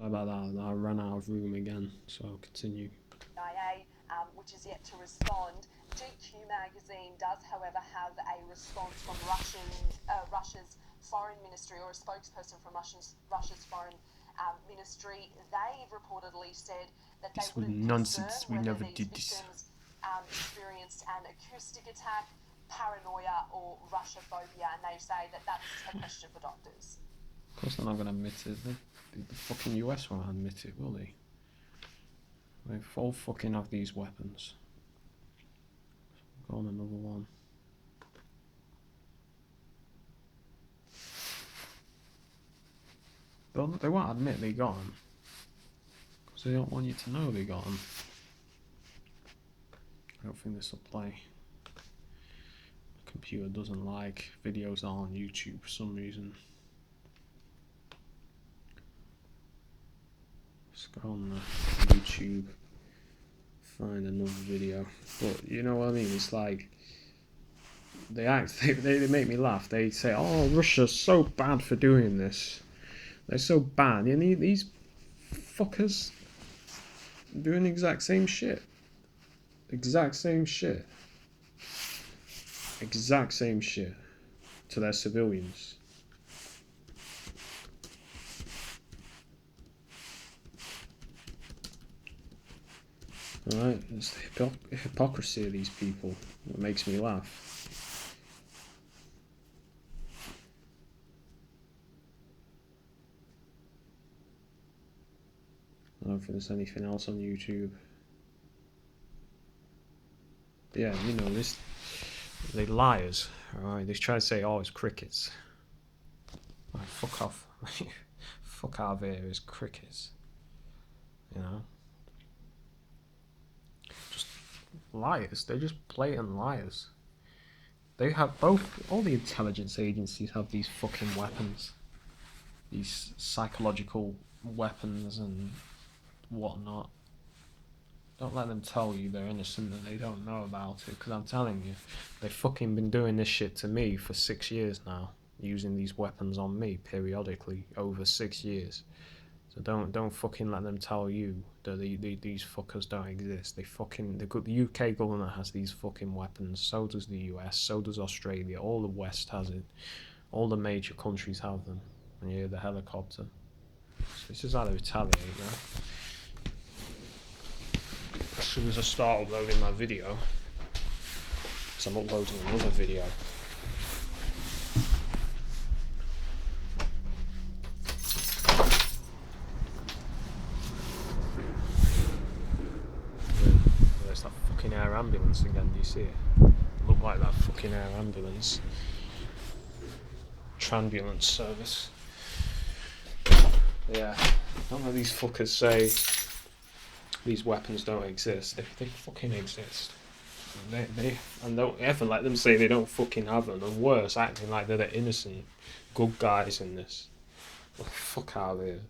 How about that? I ran out of room again, so I'll continue. Which is yet to respond. GQ magazine does, however, have a response from Russia's foreign ministry, or a spokesperson from Russia's foreign ministry. They've reportedly said that they This was wouldn't nonsense. concern We whether never these did this. victims experienced an acoustic attack, paranoia, or Russophobia, and they say that that's a question for doctors. Of course, they're not going to admit it. The fucking US won't admit it, will they? They all fucking have these weapons. Go on, another one. They won't admit they got them. Because they don't want you to know they got them. I don't think this will play. The computer doesn't like videos that are on YouTube for some reason. Let's go on YouTube, find another video. But you know what I mean? It's like they make me laugh. They say, "Oh, Russia's so bad for doing this. They're so bad." And these fuckers doing the exact same shit. Exact same shit to their civilians. Alright, it's the hypocrisy of these people that makes me laugh. I don't think there's anything else on YouTube. Yeah, you know, they liars, alright? They try to say, oh, it's crickets. Oh, fuck off. Fuck out of here, it's crickets. You know? Just liars. They're just blatant liars. They have all the intelligence agencies have these fucking weapons. These psychological weapons and whatnot. Don't let them tell you they're innocent and they don't know about it, because I'm telling you, they've fucking been doing this shit to me for 6 years now, using these weapons on me periodically over 6 years. So don't fucking let them tell you that these fuckers don't exist. The UK government has these fucking weapons. So does the US. So does Australia. All the West has it. All the major countries have them. And you hear the helicopter. So this is how they retaliate, now. As soon as I start uploading my video, because I'm uploading another video. There's that fucking air ambulance again, do you see it? Look like that fucking air ambulance. Tranbulance service. Yeah, don't let these fuckers say these weapons don't exist. They fucking exist. And don't ever let them say they don't fucking have them. And worse, acting like they're the innocent good guys in this. Fuck out of here.